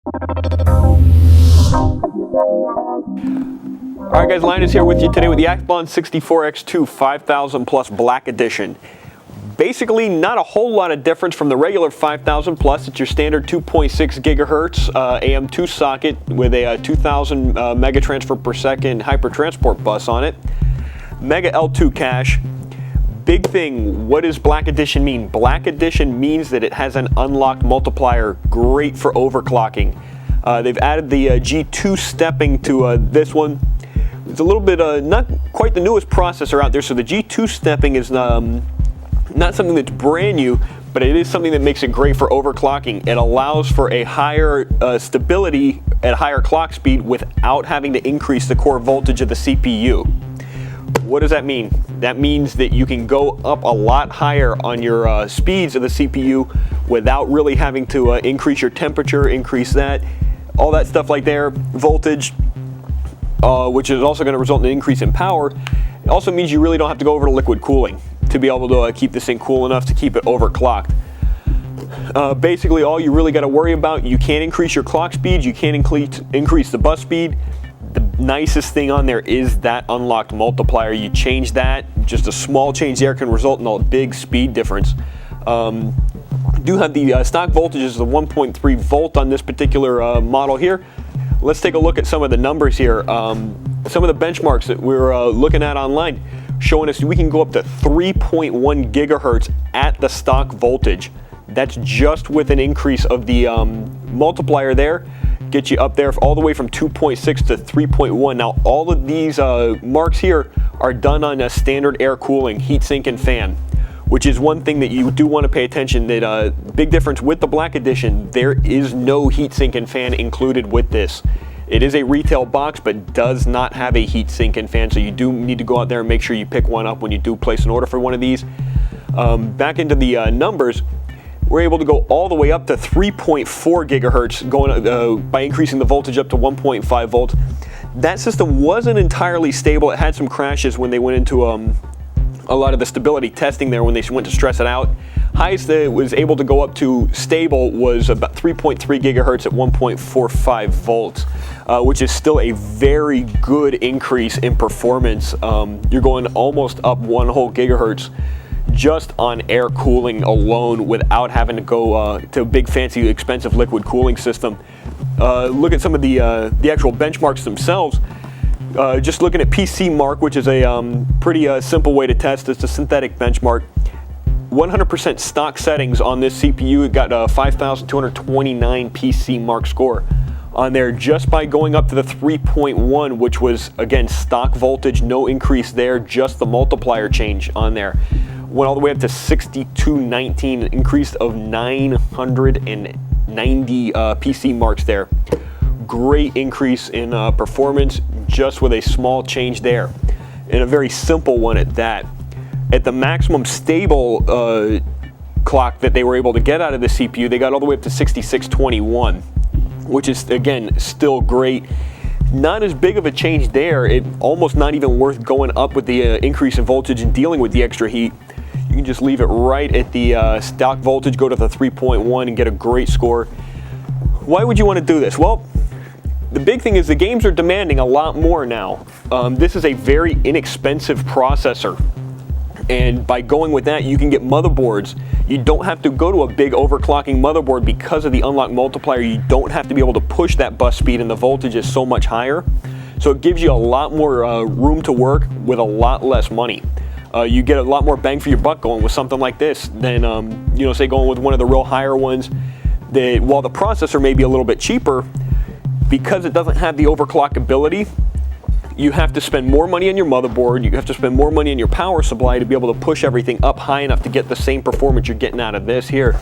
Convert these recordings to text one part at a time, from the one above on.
Alright guys, Linus here with you today with the Athlon 64X2 5000 Plus Black Edition. Basically, not a whole lot of difference from the regular 5000 Plus. It's your standard 2.6 gigahertz AM2 socket with a 2000 mega transfer per second hypertransport bus on it. Mega L2 cache. Big thing, what does Black Edition mean? Black Edition means that it has an unlocked multiplier, great for overclocking. They've added the G2 stepping to this one. It's a little bit, not quite the newest processor out there, so the G2 stepping is not something that's brand new, but it is something that makes it great for overclocking. It allows for a higher stability at higher clock speed without having to increase the core voltage of the CPU. What does that mean? That means that you can go up a lot higher on your speeds of the CPU without really having to increase your temperature, increase that, all that stuff like there, voltage, which is also going to result in an increase in power. It also means you really don't have to go over to liquid cooling to be able to keep this thing cool enough to keep it overclocked. Basically, all you really got to worry about, you can't increase your clock speed, you can't increase the bus speed. The nicest thing on there is that unlocked multiplier. You change that, just a small change there can result in a big speed difference. Do have the stock voltage is the 1.3 volt on this particular model here. Let's take a look at some of the numbers here. Some of the benchmarks that we're looking at online showing us we can go up to 3.1 gigahertz at the stock voltage. That's just with an increase of the multiplier there. Get you up there all the way from 2.6 to 3.1. Now all of these marks here are done on a standard air cooling, heatsink and fan, which is one thing that you do want to pay attention. That big difference with the Black Edition, there is no heatsink and fan included with this. It is a retail box, but does not have a heatsink and fan, so you do need to go out there and make sure you pick one up when you do place an order for one of these. Back into the numbers, we're able to go all the way up to 3.4 gigahertz going by increasing the voltage up to 1.5 volts. That system wasn't entirely stable. It had some crashes when they went into a lot of the stability testing there when they went to stress it out. Highest that it was able to go up to stable was about 3.3 gigahertz at 1.45 volts, which is still a very good increase in performance. You're going almost up 1 whole gigahertz just on air cooling alone without having to go to a big fancy expensive liquid cooling system. Look at some of the actual benchmarks themselves. Just looking at PC Mark, which is a pretty simple way to test. It's a synthetic benchmark. 100% stock settings on this CPU. It got a 5,229 PC Mark score on there just by going up to the 3.1, which was again stock voltage, no increase there, just the multiplier change on there. Went all the way up to 6219, an increase of 990 PC marks there. Great increase in performance just with a small change there, and a very simple one at that. At the maximum stable clock that they were able to get out of the CPU, they got all the way up to 6621, which is again still great. Not as big of a change there. It almost not even worth going up with the increase in voltage and dealing with the extra heat. You can just leave it right at the stock voltage, go to the 3.1 and get a great score. Why would you want to do this? Well, the big thing is the games are demanding a lot more now. This is a very inexpensive processor, and by going with that you can get motherboards. You don't have to go to a big overclocking motherboard because of the unlock multiplier. You don't have to be able to push that bus speed, and the voltage is so much higher. So it gives you a lot more room to work with a lot less money. You get a lot more bang for your buck going with something like this than say going with one of the real higher ones. That while the processor may be a little bit cheaper, because it doesn't have the overclock ability, you have to spend more money on your motherboard, you have to spend more money on your power supply to be able to push everything up high enough to get the same performance you're getting out of this here.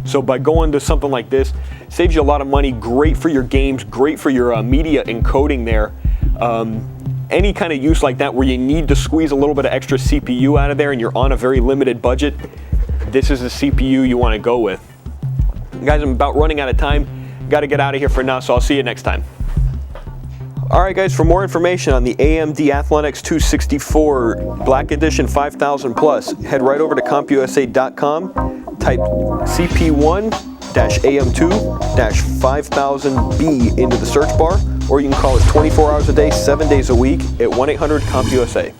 So by going to something like this, saves you a lot of money, great for your games, great for your media encoding there. Any kind of use like that where you need to squeeze a little bit of extra CPU out of there and you're on a very limited budget, this is the CPU you want to go with. Guys, I'm about running out of time. Got to get out of here for now, so I'll see you next time. Alright guys, for more information on the AMD Athlon X264 Black Edition 5000 Plus, head right over to CompUSA.com, type CP1 AM2-5000B into the search bar, or you can call us 24 hours a day, 7 days a week at 1-800-COMP-USA.